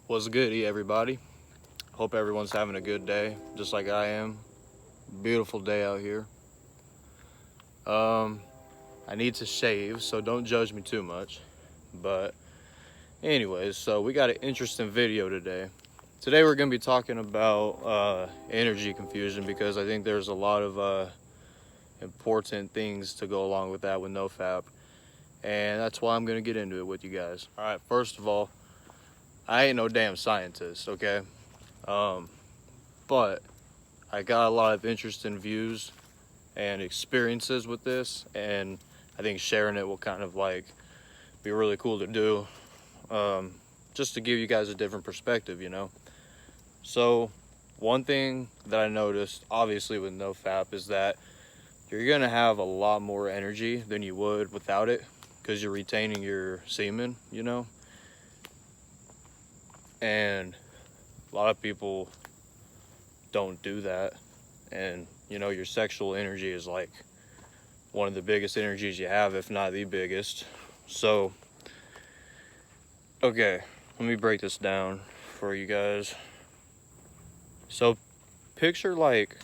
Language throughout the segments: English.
What's goody, everybody? Hope everyone's having a good day, just like I am. Beautiful day out here. I need to shave, so don't judge me too much. But anyways, so we got an interesting video today. Today we're going to be talking about energy confusion, because I think there's a lot of important things to go along with that with NoFap. And that's why I'm going to get into it with you guys. Alright, first of all, I ain't no damn scientist, okay? But I got a lot of interesting views and experiences with this, and I think sharing it will kind of like be really cool to do, just to give you guys a different perspective, you know? So one thing that I noticed, obviously with NoFap, is that you're gonna have a lot more energy than you would without it, because you're retaining your semen, you know? And a lot of people don't do that. And you know, your sexual energy is like one of the biggest energies you have, if not the biggest. So okay, let me break this down for you guys. So picture like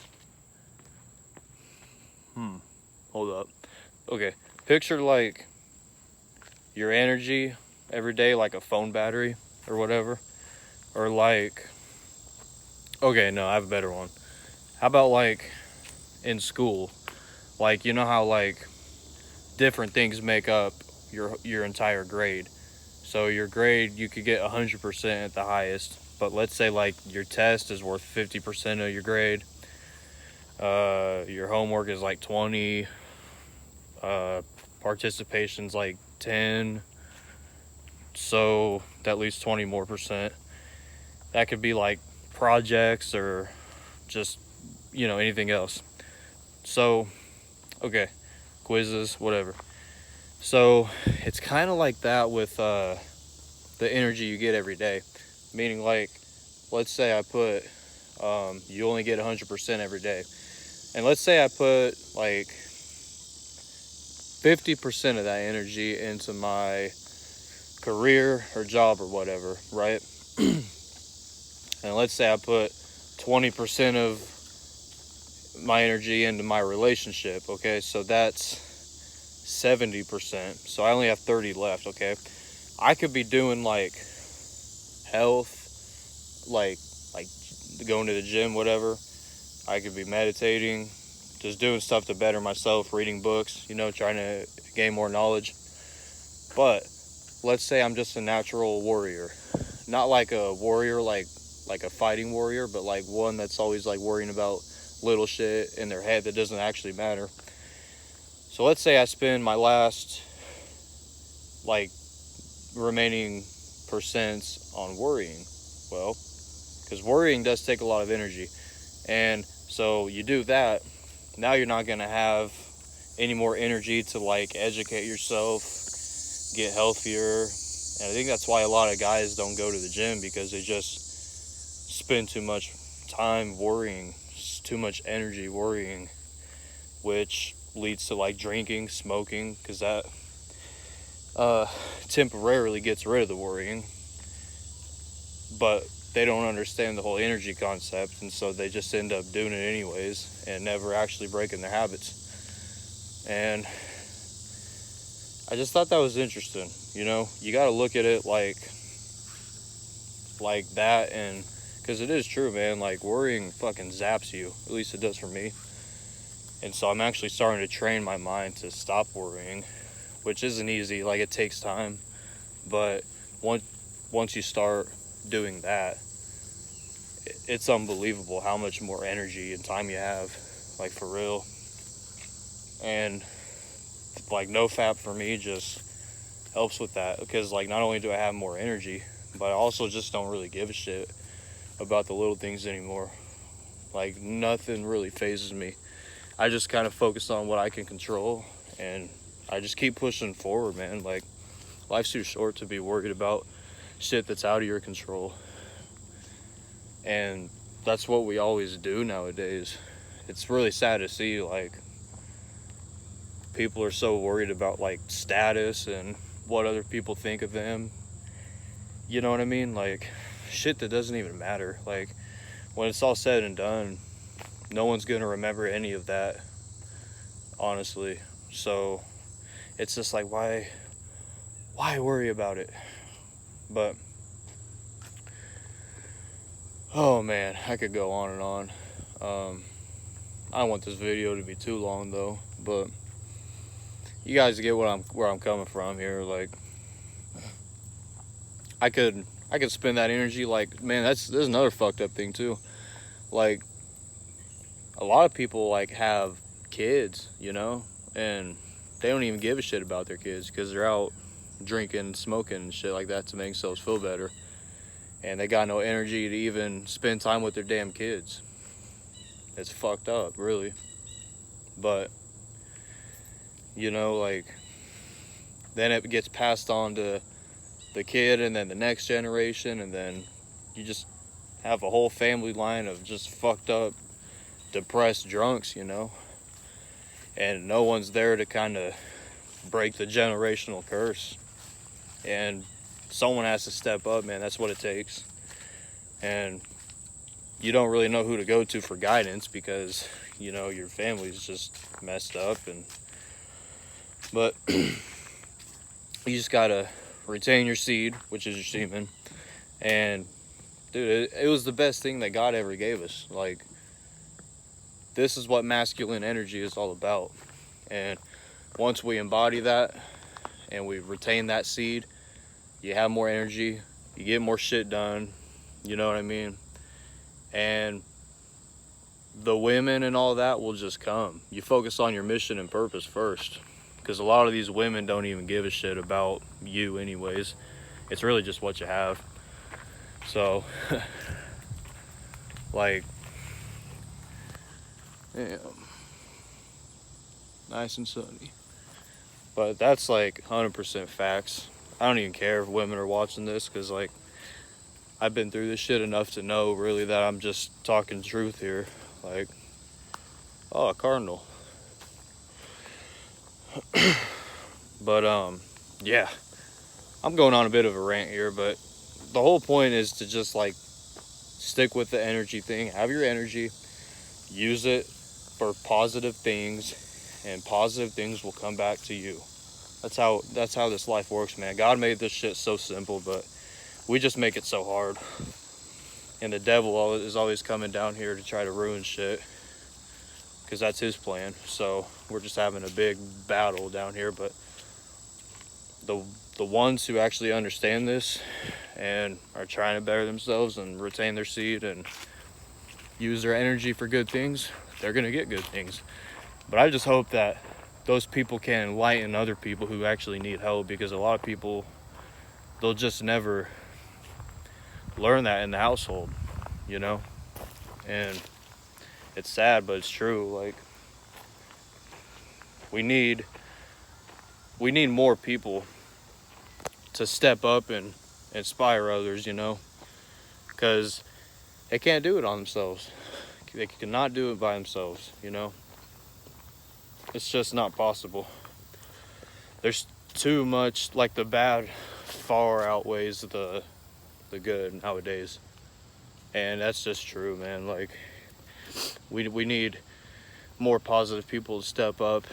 hold up. Okay, picture like your energy every day, like a phone battery or whatever. Or like, okay, no, I have a better one. How about like in school? Like, you know how like different things make up your entire grade. So your grade, you could get 100% at the highest, but let's say like your test is worth 50% of your grade. Your homework is like 20. Participation's like 10. So that leaves 20 more percent. That could be like projects or just, you know, anything else. So, okay, quizzes, whatever. So it's kind of like that with the energy you get every day. Meaning, like, let's say I put, you only get 100% every day. And let's say I put like 50% of that energy into my career or job or whatever, right? And let's say I put 20% of my energy into my relationship, okay? So that's 70%. So I only have 30 left, okay? I could be doing like health, like going to the gym, whatever. I could be meditating, just doing stuff to better myself, reading books, you know, trying to gain more knowledge. But let's say I'm just a natural warrior. Not like a warrior, like a fighting warrior, but like one that's always like worrying about little shit in their head that doesn't actually matter. So let's say I spend my last like remaining percents on worrying. Well, because worrying does take a lot of energy, and so you do that, now you're not going to have any more energy to like educate yourself, get healthier. And I think that's why a lot of guys don't go to the gym, because they just spend too much time worrying, too much energy worrying, which leads to like drinking, smoking, because that temporarily gets rid of the worrying. But they don't understand the whole energy concept, and so they just end up doing it anyways and never actually breaking their habits. And I just thought that was interesting, you know? You got to look at it like that, and because it is true, man, like worrying fucking zaps you. At least it does for me. And so I'm actually starting to train my mind to stop worrying, which isn't easy. Like, it takes time, but once you start doing that, it's unbelievable how much more energy and time you have, like, for real. And like NoFap for me just helps with that, because like not only do I have more energy, but I also just don't really give a shit about the little things anymore. Like, nothing really phases me. I just kind of focus on what I can control, and I just keep pushing forward, man. Like, life's too short to be worried about shit that's out of your control. And that's what we always do nowadays. It's really sad to see, like, people are so worried about like status and what other people think of them. You know what I mean? Like, shit that doesn't even matter. Like, when it's all said and done, no one's gonna remember any of that, honestly. So it's just like, why worry about it? But oh man, I could go on and on. I don't want this video to be too long though, but you guys get where I'm coming from here. Like, I could spend that energy. Like, man, there's another fucked up thing too. Like, a lot of people like have kids, you know, and they don't even give a shit about their kids because they're out drinking, smoking and shit like that to make themselves feel better, and they got no energy to even spend time with their damn kids. It's fucked up, really. But you know, like, then it gets passed on to the kid and then the next generation, and then you just have a whole family line of just fucked up, depressed drunks, you know, and no one's there to kind of break the generational curse. And someone has to step up, man. That's what it takes. And you don't really know who to go to for guidance because, you know, your family's just messed up. But you just gotta retain your seed, which is your semen. And dude, it was the best thing that God ever gave us. Like, this is what masculine energy is all about. And once we embody that and we retain that seed, you have more energy, you get more shit done, you know what I mean? And the women and all that will just come. You focus on your mission and purpose first, because a lot of these women don't even give a shit about you anyways. It's really just what you have. So like, yeah, nice and sunny. But that's like 100% facts. I don't even care if women are watching this, because like, I've been through this shit enough to know really that I'm just talking truth here. Like, oh, a cardinal. But yeah, I'm going on a bit of a rant here, but the whole point is to just like stick with the energy thing. Have your energy, use it for positive things, and positive things will come back to you. That's how this life works, man. God made this shit so simple, but we just make it so hard. And the devil is always coming down here to try to ruin shit, because that's his plan. So we're just having a big battle down here. But the ones who actually understand this and are trying to better themselves and retain their seed and use their energy for good things, they're gonna get good things. But I just hope that those people can enlighten other people who actually need help, because a lot of people, they'll just never learn that in the household, you know? And it's sad, but it's true. Like, we need more people to step up and inspire others, you know? Because they can't do it on themselves. They cannot do it by themselves, you know? It's just not possible. There's too much, like, the bad far outweighs the good nowadays. And that's just true, man. Like, we need more positive people to step up.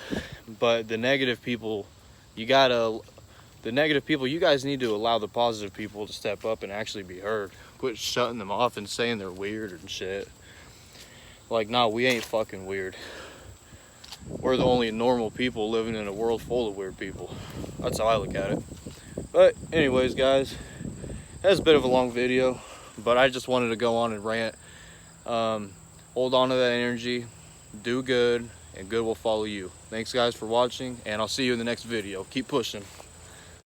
But the negative people, you guys need to allow the positive people to step up and actually be heard. Quit shutting them off and saying they're weird and shit. Like, nah, we ain't fucking weird. We're the only normal people living in a world full of weird people. That's how I look at it. But anyways, guys, that's a bit of a long video, but I just wanted to go on and rant. Hold on to that energy, do good, and good will follow you. Thanks, guys, for watching, and I'll see you in the next video. Keep pushing.